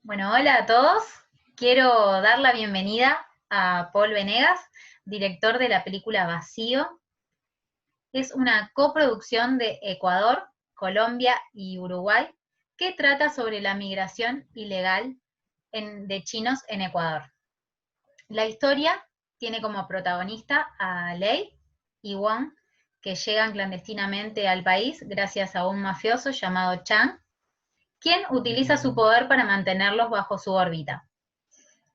Bueno, hola a todos. Quiero dar la bienvenida a Paul Venegas, director de la película Vacío. Es una coproducción de Ecuador, Colombia y Uruguay que trata sobre la migración ilegal de chinos en Ecuador. La historia tiene como protagonista a Lei y Wang, que llegan clandestinamente al país gracias a un mafioso llamado Chang, quien utiliza su poder para mantenerlos bajo su órbita.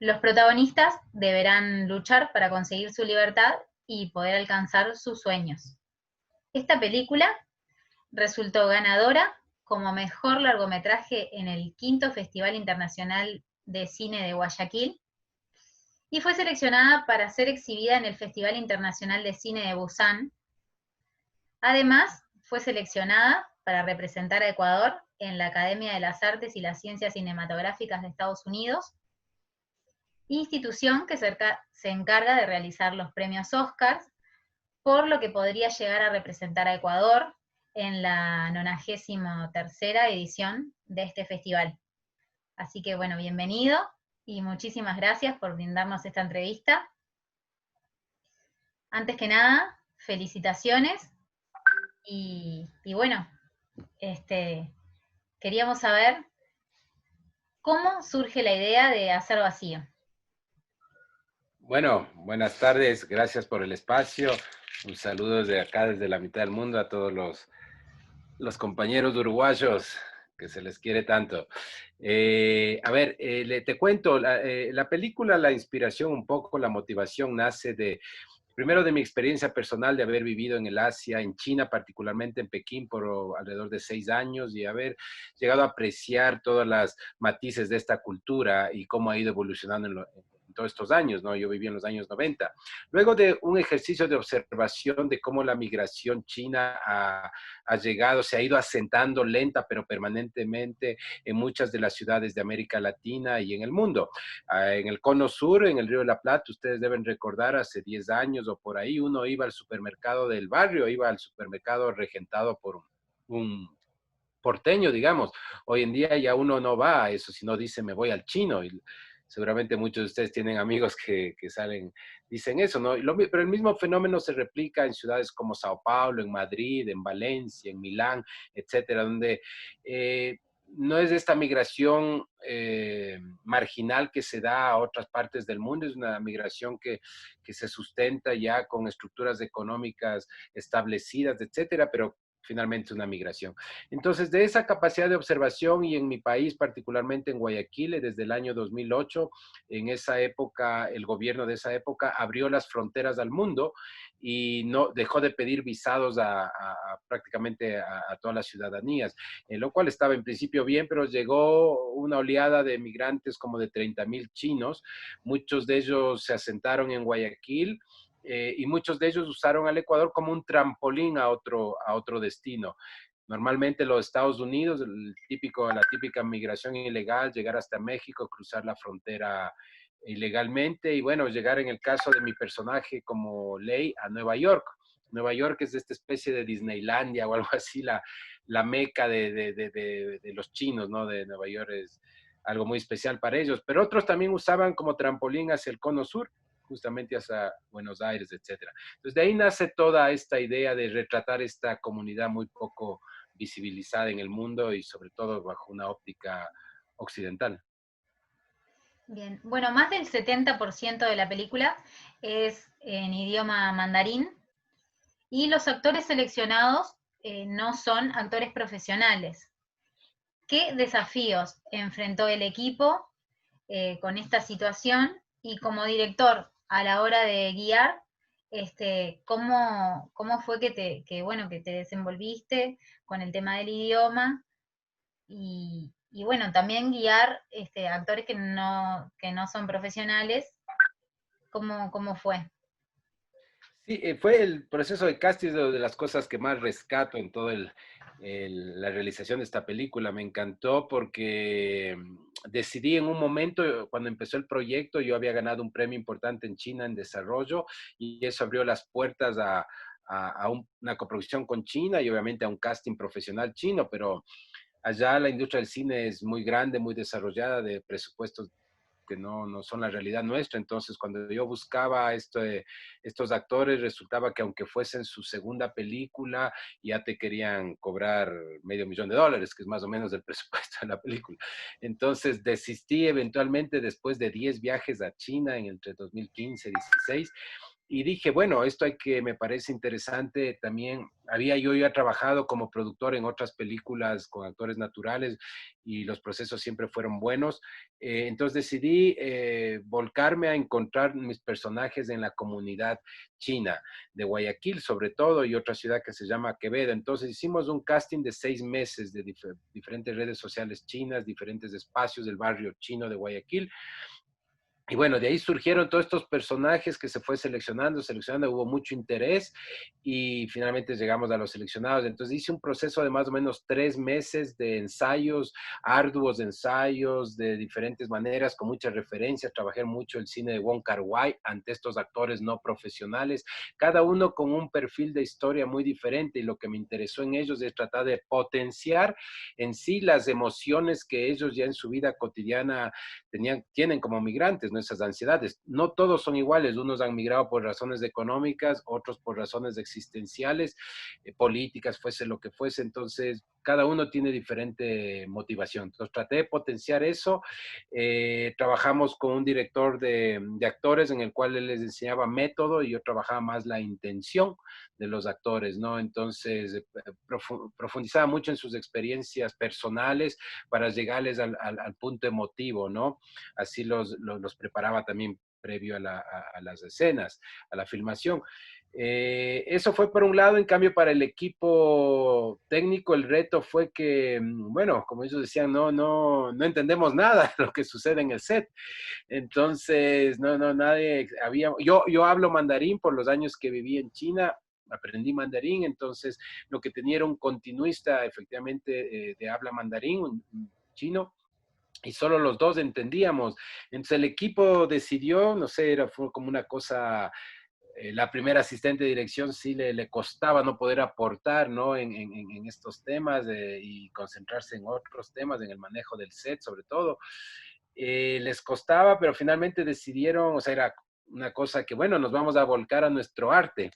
Los protagonistas deberán luchar para conseguir su libertad y poder alcanzar sus sueños. Esta película resultó ganadora como mejor largometraje en el quinto Festival Internacional de Cine de Guayaquil y fue seleccionada para ser exhibida en el Festival Internacional de Cine de Busan. Además, fue seleccionada para representar a Ecuador en la Academia de las Artes y las Ciencias Cinematográficas de Estados Unidos, institución que se encarga de realizar los premios Oscars, por lo que podría llegar a representar a Ecuador en la 93ª edición de este festival. Así que bueno, bienvenido y muchísimas gracias por brindarnos esta entrevista. Antes que nada, felicitaciones y bueno, queríamos saber cómo surge la idea de hacer Vacío. Bueno, buenas tardes, gracias por el espacio. Un saludo desde acá, desde la mitad del mundo, a todos los compañeros uruguayos que se les quiere tanto. Te cuento, la película, la inspiración un poco, la motivación nace primero de mi experiencia personal de haber vivido en el Asia, en China, particularmente en Pekín, por alrededor de 6 años y haber llegado a apreciar todas las matices de esta cultura y cómo ha ido evolucionando en todos estos años, ¿no? Yo viví en los años 90. Luego de un ejercicio de observación de cómo la migración china ha llegado, se ha ido asentando lenta pero permanentemente en muchas de las ciudades de América Latina y en el mundo. En el Cono Sur, en el Río de la Plata, ustedes deben recordar, hace 10 años o por ahí, uno iba al supermercado del barrio, iba al supermercado regentado por un porteño, digamos. Hoy en día ya uno no va a eso, sino dice, me voy al chino. Y seguramente muchos de ustedes tienen amigos que salen, dicen eso, ¿no? Pero el mismo fenómeno se replica en ciudades como Sao Paulo, en Madrid, en Valencia, en Milán, etcétera, donde no es esta migración marginal que se da a otras partes del mundo, es una migración que se sustenta ya con estructuras económicas establecidas, etcétera, pero finalmente una migración. Entonces, de esa capacidad de observación y en mi país, particularmente en Guayaquil, desde el año 2008, en esa época, el gobierno de esa época abrió las fronteras al mundo y no dejó de pedir visados prácticamente a todas las ciudadanías, lo cual estaba en principio bien, pero llegó una oleada de migrantes como de 30,000 chinos, muchos de ellos se asentaron en Guayaquil, y muchos de ellos usaron al Ecuador como un trampolín a otro destino. Normalmente los Estados Unidos, la típica migración ilegal, llegar hasta México, cruzar la frontera ilegalmente y bueno, llegar en el caso de mi personaje como Lei a Nueva York. Nueva York es esta especie de Disneylandia o algo así, la meca de los chinos, ¿no? De Nueva York es algo muy especial para ellos, pero otros también usaban como trampolín hacia el cono sur, justamente hacia Buenos Aires, etcétera. Entonces de ahí nace toda esta idea de retratar esta comunidad muy poco visibilizada en el mundo y sobre todo bajo una óptica occidental. Bien, bueno, más del 70% de la película es en idioma mandarín y los actores seleccionados no son actores profesionales. ¿Qué desafíos enfrentó el equipo con esta situación y como director a la hora de guiar, cómo fue que te desenvolviste con el tema del idioma y bueno, también guiar actores que no son profesionales, ¿cómo fue? Sí, fue el proceso de casting de las cosas que más rescato en toda la realización de esta película. Me encantó porque decidí en un momento, cuando empezó el proyecto, yo había ganado un premio importante en China en desarrollo y eso abrió las puertas a una coproducción con China y obviamente a un casting profesional chino, pero allá la industria del cine es muy grande, muy desarrollada, de presupuestos que no son la realidad nuestra. Entonces, cuando yo buscaba estos actores, resultaba que aunque fuesen su segunda película, ya te querían cobrar $500,000, que es más o menos el presupuesto de la película. Entonces, desistí eventualmente después de 10 viajes a China entre 2015 y 2016 y dije, bueno, esto hay que, me parece interesante. También había yo ya trabajado como productor en otras películas con actores naturales y los procesos siempre fueron buenos. Entonces decidí volcarme a encontrar mis personajes en la comunidad china de Guayaquil, sobre todo, y otra ciudad que se llama Quevedo. Entonces hicimos un casting de 6 meses de diferentes redes sociales chinas, diferentes espacios del barrio chino de Guayaquil. Y bueno, de ahí surgieron todos estos personajes que se fue seleccionando, hubo mucho interés y finalmente llegamos a los seleccionados. Entonces hice un proceso de más o menos 3 meses de ensayos, arduos ensayos de diferentes maneras, con muchas referencias. Trabajé mucho el cine de Wong Kar-wai ante estos actores no profesionales, cada uno con un perfil de historia muy diferente y lo que me interesó en ellos es tratar de potenciar en sí las emociones que ellos ya en su vida cotidiana tienen como migrantes, ¿no? Esas ansiedades. No todos son iguales, unos han migrado por razones económicas, otros por razones existenciales, políticas, fuese lo que fuese. Entonces, cada uno tiene diferente motivación. Entonces, traté de potenciar eso. Trabajamos con un director de actores en el cual él les enseñaba método y yo trabajaba más la intención de los actores, ¿no? Entonces, profundizaba mucho en sus experiencias personales para llegarles al punto emotivo, ¿no? Así los preparaba también previo a las escenas, a la filmación. Eso fue por un lado. En cambio para el equipo técnico el reto fue que, bueno, como ellos decían, no entendemos nada de lo que sucede en el set. Entonces, nadie había, yo hablo mandarín por los años que viví en China, aprendí mandarín. Entonces lo que tenía era un continuista efectivamente de habla mandarín, un chino, y solo los dos entendíamos. Entonces el equipo decidió, no sé, fue como una cosa, la primera asistente de dirección sí le costaba no poder aportar, ¿no? En estos temas y concentrarse en otros temas, en el manejo del set sobre todo. Les costaba, pero finalmente decidieron, o sea, era una cosa que, bueno, nos vamos a volcar a nuestro arte,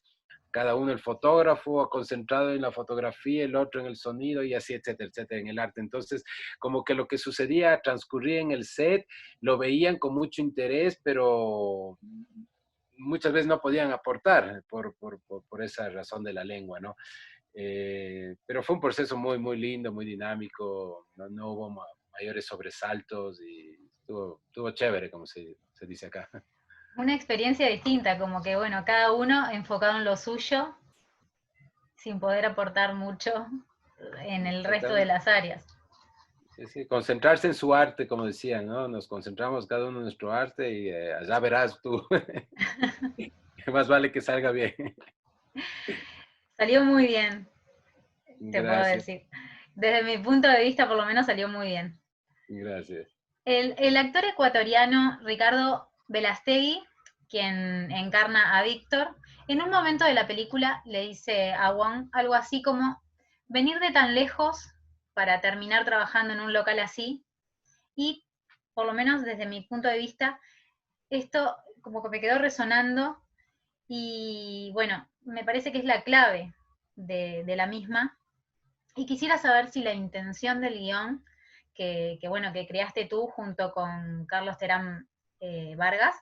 cada uno, el fotógrafo concentrado en la fotografía, el otro en el sonido y así, etcétera, etcétera, en el arte. Entonces, como que lo que sucedía transcurría en el set, lo veían con mucho interés, pero muchas veces no podían aportar por esa razón de la lengua, ¿no? Pero fue un proceso muy, muy lindo, muy dinámico, no hubo mayores sobresaltos y estuvo chévere, como se dice acá. Una experiencia distinta, como que, bueno, cada uno enfocado en lo suyo, sin poder aportar mucho en el resto de Exactamente. las áreas. Sí, sí, concentrarse en su arte, como decían, ¿no? Nos concentramos cada uno en nuestro arte y allá verás tú. Más vale que salga bien. Salió muy bien, te puedo Gracias, decir. Desde mi punto de vista, por lo menos salió muy bien. gracias. El actor ecuatoriano Ricardo Velastegui, quien encarna a Víctor, en un momento de la película le dice a Wong algo así como, venir de tan lejos para terminar trabajando en un local así, y por lo menos desde mi punto de vista, esto como que me quedó resonando y bueno, me parece que es la clave de la misma. Y quisiera saber si la intención del guión, bueno, que creaste tú junto con Carlos Terán Vargas,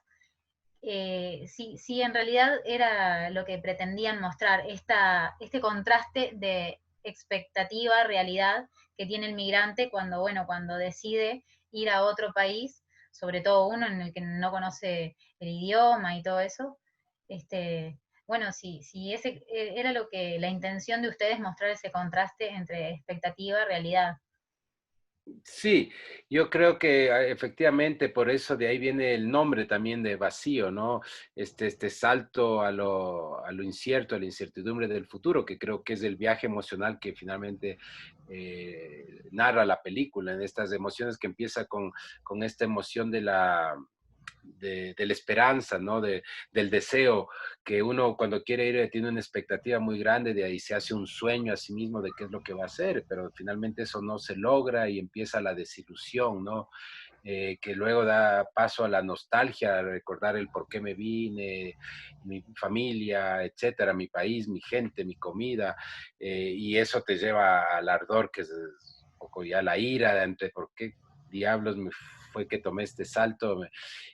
si en realidad era lo que pretendían mostrar, este contraste de expectativa, realidad que tiene el migrante cuando, bueno, cuando decide ir a otro país, sobre todo uno en el que no conoce el idioma y todo eso. Bueno, si ese era lo que la intención de ustedes, mostrar ese contraste entre expectativa y realidad. Sí, yo creo que efectivamente por eso de ahí viene el nombre también de vacío, ¿no? Este salto a lo incierto, a la incertidumbre del futuro, que creo que es el viaje emocional que finalmente narra la película, en estas emociones que empieza con esta emoción de la esperanza, ¿no? Del deseo, que uno cuando quiere ir tiene una expectativa muy grande, de ahí se hace un sueño a sí mismo de qué es lo que va a hacer, pero finalmente eso no se logra y empieza la desilusión, ¿no? Que luego da paso a la nostalgia, a recordar el por qué me vine, mi familia, etcétera, mi país, mi gente, mi comida, y eso te lleva al ardor, que es un poco ya la ira entre por qué diablos me fue que tomé este salto,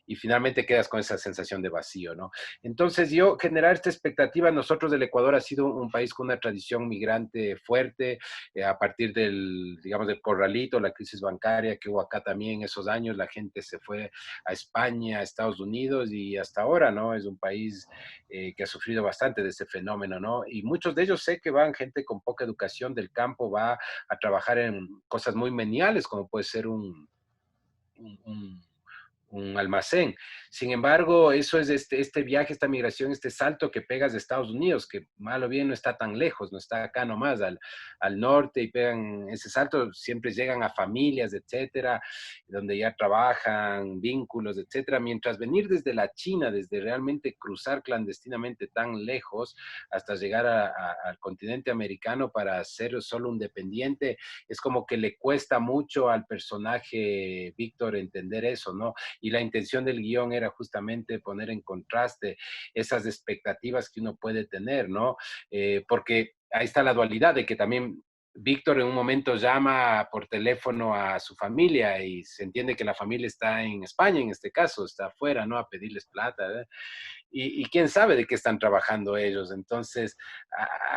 y finalmente quedas con esa sensación de vacío, ¿no? Entonces yo generar esta expectativa, nosotros del Ecuador ha sido un país con una tradición migrante fuerte, a partir del, digamos, del corralito, la crisis bancaria que hubo acá también esos años, la gente se fue a España, a Estados Unidos y hasta ahora, ¿no? Es un país que ha sufrido bastante de ese fenómeno, ¿no? Y muchos de ellos sé que van, gente con poca educación del campo, va a trabajar en cosas muy meniales, como puede ser un, un, un almacén. Sin embargo, eso es este viaje, esta migración, este salto que pegas de Estados Unidos, que mal o bien no está tan lejos, no está acá nomás al norte, y pegan ese salto, siempre llegan a familias, etcétera, donde ya trabajan, vínculos, etcétera, mientras venir desde la China, desde realmente cruzar clandestinamente tan lejos hasta llegar al continente americano para ser solo un dependiente, es como que le cuesta mucho al personaje Víctor entender eso, ¿no? Y la intención del guión era justamente poner en contraste esas expectativas que uno puede tener, ¿no? Porque ahí está la dualidad de que también Víctor en un momento llama por teléfono a su familia y se entiende que la familia está en España, en este caso, está afuera, ¿no? A pedirles plata, ¿eh? Y quién sabe de qué están trabajando ellos. Entonces,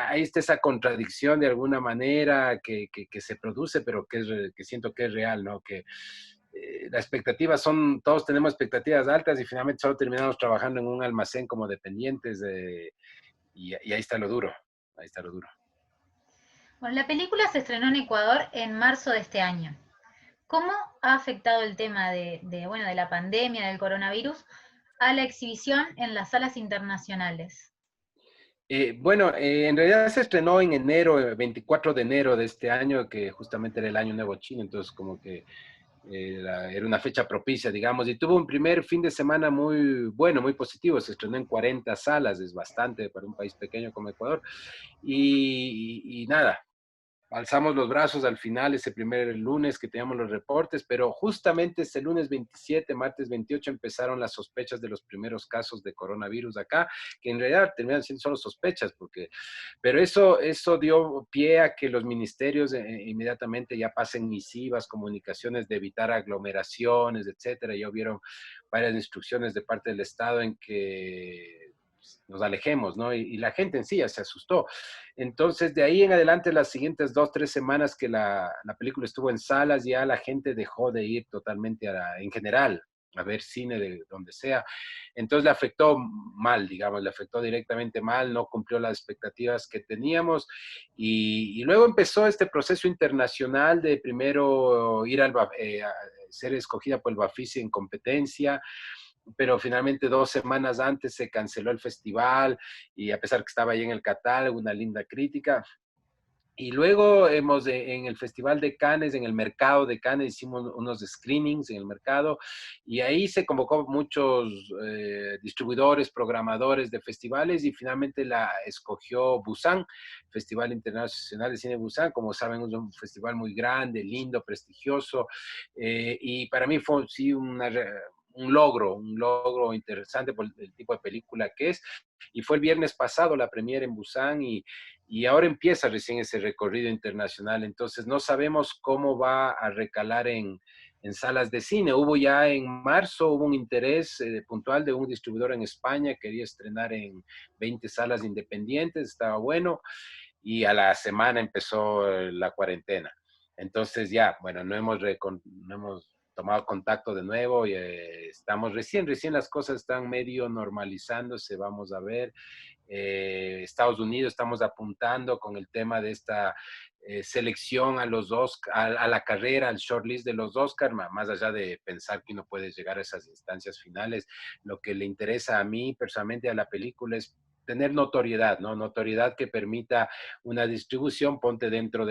ahí está esa contradicción de alguna manera que se produce, pero que siento que es real, ¿no? Que las expectativas son, todos tenemos expectativas altas y finalmente solo terminamos trabajando en un almacén como dependientes y ahí está lo duro, ahí está lo duro. Bueno, la película se estrenó en Ecuador en marzo de este año. ¿Cómo ha afectado el tema bueno, de la pandemia, del coronavirus, a la exhibición en las salas internacionales? Bueno, en realidad se estrenó en enero, 24 de enero de este año, que justamente era el Año Nuevo Chino, entonces como que era una fecha propicia, digamos, y tuvo un primer fin de semana muy bueno, muy positivo. Se estrenó en 40 salas, es bastante para un país pequeño como Ecuador. Y nada, alzamos los brazos al final, ese primer lunes que teníamos los reportes, pero justamente ese lunes 27, martes 28, empezaron las sospechas de los primeros casos de coronavirus acá, que en realidad terminan siendo solo sospechas, pero eso dio pie a que los ministerios inmediatamente ya pasen misivas, comunicaciones de evitar aglomeraciones, etcétera. Ya hubieron varias instrucciones de parte del Estado en que nos alejemos, ¿no? Y la gente en sí ya se asustó. Entonces, de ahí en adelante, las siguientes 2, 3 semanas que la película estuvo en salas, ya la gente dejó de ir totalmente en general, a ver cine de donde sea. Entonces le afectó mal, digamos, le afectó directamente mal, no cumplió las expectativas que teníamos. Y luego empezó este proceso internacional de primero ir a ser escogida por el Bafisi en competencia, pero finalmente 2 semanas antes se canceló el festival y a pesar que estaba ahí en el catálogo, una linda crítica. Y luego en el Festival de Cannes, en el mercado de Cannes, hicimos unos screenings en el mercado y ahí se convocó muchos distribuidores, programadores de festivales y finalmente la escogió Busan, Festival Internacional de Cine Busan. Como saben, es un festival muy grande, lindo, prestigioso, y para mí fue sí un logro interesante por el tipo de película que es. Y fue el viernes pasado la premiere en Busan y ahora empieza recién ese recorrido internacional. Entonces no sabemos cómo va a recalar en salas de cine. Hubo ya en marzo, hubo un interés puntual de un distribuidor en España, quería estrenar en 20 salas independientes, estaba bueno, y a la semana empezó la cuarentena. Entonces ya, bueno, no hemos tomado contacto de nuevo y estamos recién las cosas están medio normalizándose, vamos a ver. Estados Unidos estamos apuntando con el tema de esta selección a los Oscar, a la carrera, al shortlist de los Oscar, más allá de pensar que uno puede llegar a esas instancias finales. Lo que le interesa a mí personalmente a la película es tener notoriedad, ¿no? Notoriedad que permita una distribución, ponte dentro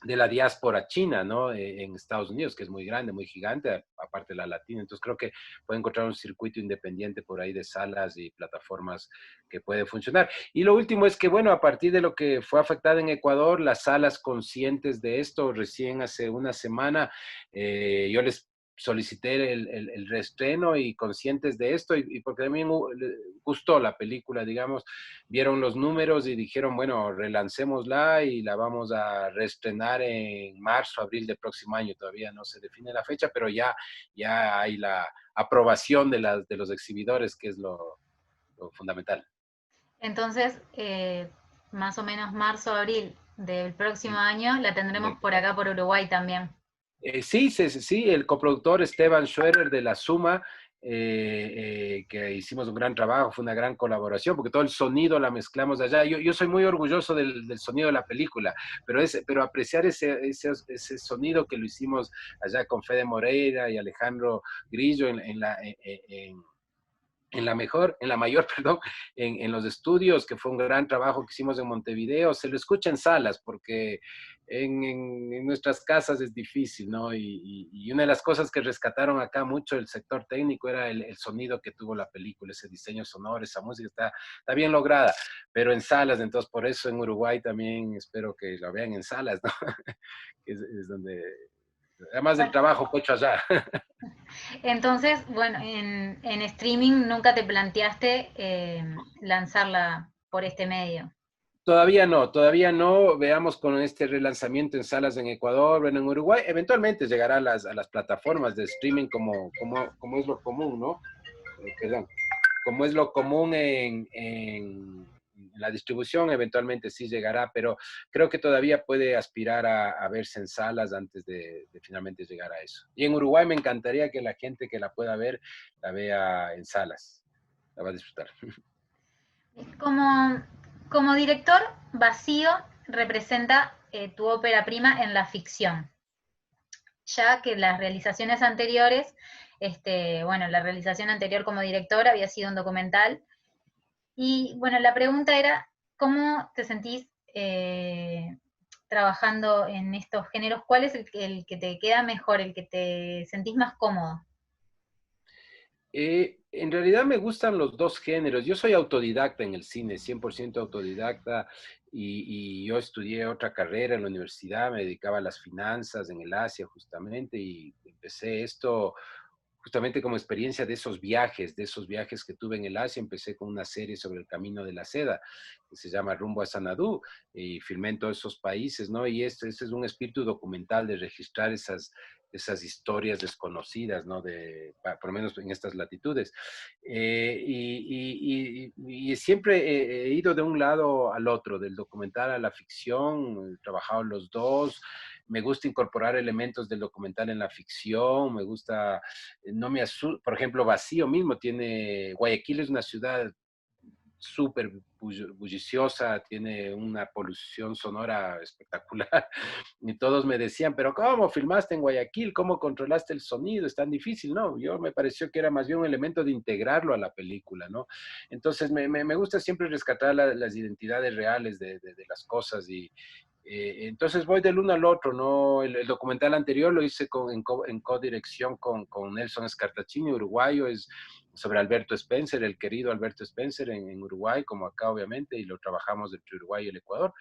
de la diáspora china, ¿no? En Estados Unidos, que es muy grande, muy gigante, aparte de la latina. Entonces creo que puede encontrar un circuito independiente por ahí de salas y plataformas que puede funcionar. Y lo último es que, bueno, a partir de lo que fue afectado en Ecuador, las salas conscientes de esto, recién hace una semana, yo les solicité el reestreno y conscientes de esto, y porque a mí me gustó la película, digamos, vieron los números y dijeron, bueno, relancémosla y la vamos a reestrenar en marzo, abril del próximo año. Todavía no se define la fecha, pero ya hay la aprobación de los exhibidores, que es lo fundamental. Entonces, más o menos marzo, abril del próximo año la tendremos por acá, por Uruguay también. Sí, sí, sí, el coproductor Esteban Schwerer de La Suma, que hicimos un gran trabajo, fue una gran colaboración, porque todo el sonido la mezclamos allá. Yo soy muy orgulloso del sonido de la película, pero apreciar ese sonido que lo hicimos allá con Fede Moreira y Alejandro Grillo en la mayor, perdón, en los estudios, que fue un gran trabajo que hicimos en Montevideo, se lo escucha en salas, porque en nuestras casas es difícil, ¿no? Y una de las cosas que rescataron acá mucho el sector técnico era el sonido que tuvo la película, ese diseño sonoro, esa música está bien lograda, pero en salas, entonces por eso en Uruguay también espero que lo vean en salas, ¿no? Es donde, además del Bueno, trabajo hecho allá. entonces, bueno, en streaming nunca te planteaste lanzarla por este medio. Todavía no. Veamos con este relanzamiento en salas en Ecuador, bueno, en Uruguay, eventualmente llegará a las plataformas de streaming como es lo común, ¿no? Perdón, como es lo común en la distribución, eventualmente sí llegará, pero creo que todavía puede aspirar a verse en salas antes de finalmente llegar a eso. Y en Uruguay me encantaría que la gente que la pueda ver, la vea en salas, la va a disfrutar. Como, como director, Vacío representa tu ópera prima en la ficción, ya que las realizaciones anteriores, bueno, la realización anterior como director había sido un documental. Y bueno, la pregunta era, ¿cómo te sentís trabajando en estos géneros? ¿Cuál es el que te queda mejor, el que te sentís más cómodo? En realidad me gustan los dos géneros. Yo soy autodidacta en el cine, 100% autodidacta, y yo estudié otra carrera en la universidad, me dedicaba a las finanzas en el Asia justamente, y empecé esto justamente como experiencia de esos viajes que tuve en el Asia. Empecé con una serie sobre el camino de la seda, que se llama Rumbo a Sanadú, y filmé en todos esos países, ¿no? Y este es un espíritu documental de registrar esas historias desconocidas, ¿no? Por lo menos en estas latitudes. Y siempre he ido de un lado al otro, del documental a la ficción, he trabajado los dos. Me gusta incorporar elementos del documental en la ficción, me gusta, no me asusta, por ejemplo, Vacío mismo Guayaquil es una ciudad súper bulliciosa, tiene una polución sonora espectacular, y todos me decían, pero ¿cómo filmaste en Guayaquil? ¿Cómo controlaste el sonido? Es tan difícil, ¿no? Yo me pareció que era más bien un elemento de integrarlo a la película, ¿no? Entonces me gusta siempre rescatar las identidades reales de las cosas, y entonces voy del uno al otro, ¿no? El documental anterior lo hice en codirección con Nelson Escartacini, uruguayo, es sobre Alberto Spencer, el querido Alberto Spencer en Uruguay, como acá obviamente, y lo trabajamos entre Uruguay y el Ecuador.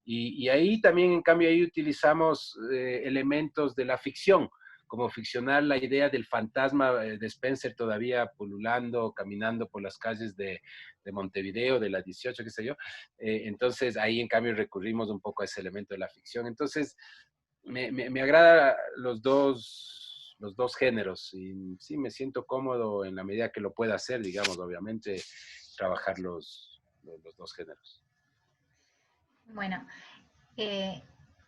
Y ahí también, en cambio, ahí utilizamos elementos de la ficción, como ficcionar la idea del fantasma de Spencer todavía pululando, caminando por las calles de Montevideo, de la 18, qué sé yo. Entonces ahí, en cambio, recurrimos un poco a ese elemento de la ficción. Entonces, me agrada los dos géneros, y sí me siento cómodo en la medida que lo pueda hacer, digamos, obviamente, trabajar los dos géneros. Bueno, eh,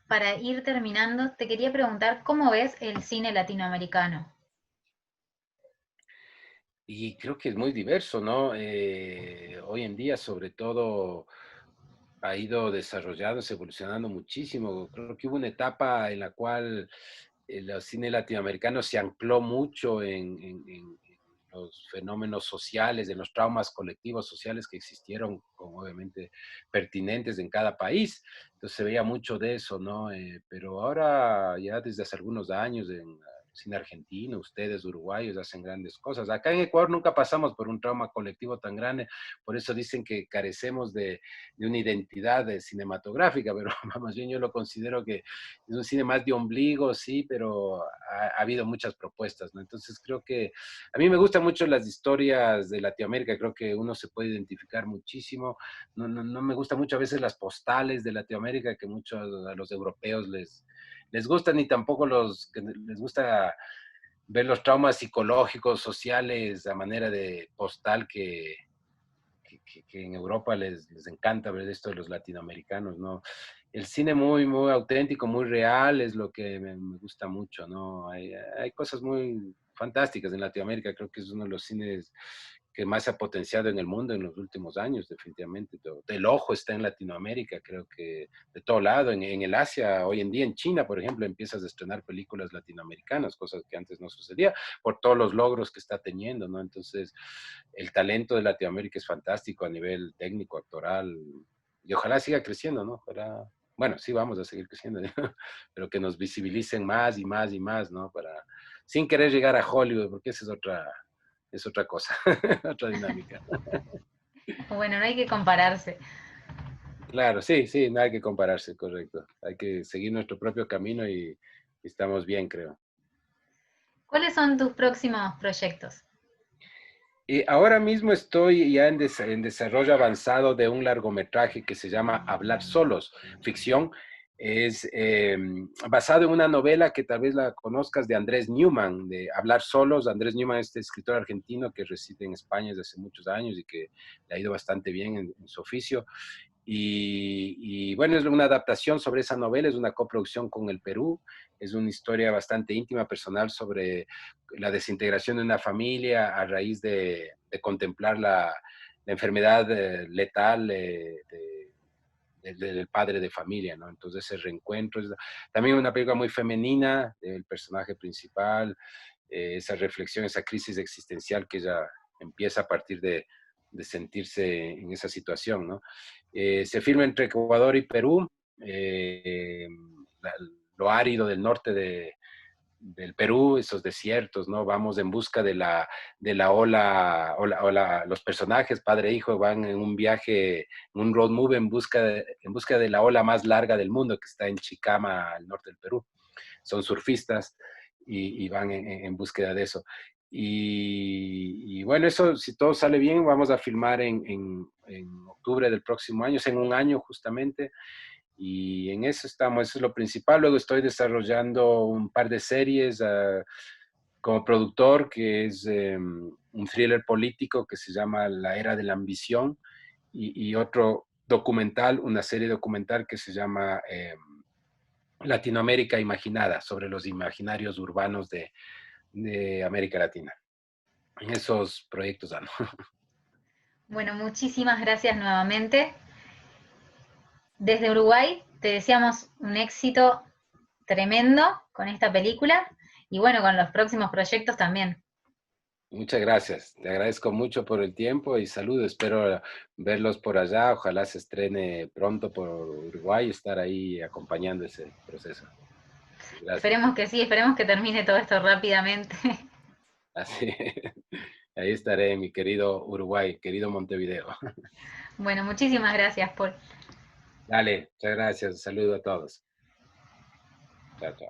para ir terminando, te quería preguntar, ¿cómo ves el cine latinoamericano? Y creo que es muy diverso, ¿no? Hoy en día, sobre todo, ha ido desarrollándose, evolucionando muchísimo. Creo que hubo una etapa en la cual el cine latinoamericano se ancló mucho en los fenómenos sociales, en los traumas colectivos sociales que existieron, como obviamente pertinentes en cada país. Entonces se veía mucho de eso, ¿no? Pero ahora, ya desde hace algunos años, en cine argentino, ustedes uruguayos hacen grandes cosas. Acá en Ecuador nunca pasamos por un trauma colectivo tan grande, por eso dicen que carecemos de una identidad cinematográfica, pero más bien yo lo considero que es un cine más de ombligo, sí, pero ha habido muchas propuestas, ¿no? Entonces creo que a mí me gustan mucho las historias de Latinoamérica, creo que uno se puede identificar muchísimo. No me gustan mucho a veces las postales de Latinoamérica, que muchos a los europeos les gustan, y tampoco los que les gusta ver los traumas psicológicos, sociales, a manera de postal que en Europa les encanta ver esto de los latinoamericanos, ¿no? El cine muy auténtico, muy real, es lo que me gusta mucho, ¿no? Hay cosas muy fantásticas en Latinoamérica, creo que es uno de los cines que más se ha potenciado en el mundo en los últimos años, definitivamente. El ojo está en Latinoamérica, creo que de todo lado, en el Asia, hoy en día en China, por ejemplo, empiezas a estrenar películas latinoamericanas, cosas que antes no sucedía, por todos los logros que está teniendo, ¿no? Entonces, el talento de Latinoamérica es fantástico a nivel técnico, actoral, y ojalá siga creciendo, ¿no? Ojalá, bueno, sí vamos a seguir creciendo, ¿no? Pero que nos visibilicen más y más y más, ¿no? Sin querer llegar a Hollywood, porque esa es otra cosa, otra dinámica. Bueno, no hay que compararse. Claro, sí, sí, no hay que compararse, correcto. Hay que seguir nuestro propio camino y estamos bien, creo. ¿Cuáles son tus próximos proyectos? Y ahora mismo estoy ya en desarrollo avanzado de un largometraje que se llama Hablar Solos, ficción. Es basado en una novela que tal vez la conozcas, de Andrés Newman, de Hablar Solos. Andrés Newman es este escritor argentino que reside en España desde hace muchos años y que le ha ido bastante bien en su oficio. Bueno, es una adaptación sobre esa novela, es una coproducción con el Perú, es una historia bastante íntima, personal, sobre la desintegración de una familia a raíz de contemplar la enfermedad letal del padre de familia, ¿no? Entonces ese reencuentro es también una película muy femenina, del personaje principal, esa reflexión, esa crisis existencial que ella empieza a partir de sentirse en esa situación, ¿no? Se filma entre Ecuador y Perú, eh, la, lo árido del norte del Perú, esos desiertos, ¿no? Vamos en busca de la ola, los personajes, padre e hijo, van en un viaje, en un road movie en busca de la ola más larga del mundo, que está en Chicama, al norte del Perú. Son surfistas y van en búsqueda de eso. Bueno, eso, si todo sale bien, vamos a filmar en octubre del próximo año, es en un año justamente, y en eso estamos, eso es lo principal. Luego estoy desarrollando un par de series como productor, que es un thriller político que se llama La Era de la Ambición, y otro documental, una serie documental que se llama Latinoamérica Imaginada, sobre los imaginarios urbanos de América Latina. En esos proyectos ando. Bueno, muchísimas gracias nuevamente. Desde Uruguay te deseamos un éxito tremendo con esta película y bueno, con los próximos proyectos también. Muchas gracias. Te agradezco mucho por el tiempo y saludos. Espero verlos por allá. Ojalá se estrene pronto por Uruguay y estar ahí acompañando ese proceso. Gracias. Esperemos que sí, esperemos que termine todo esto rápidamente. Así. Ahí estaré, mi querido Uruguay, querido Montevideo. Bueno, muchísimas gracias, Paul. Dale, muchas gracias. Saludo a todos. Chao, chao.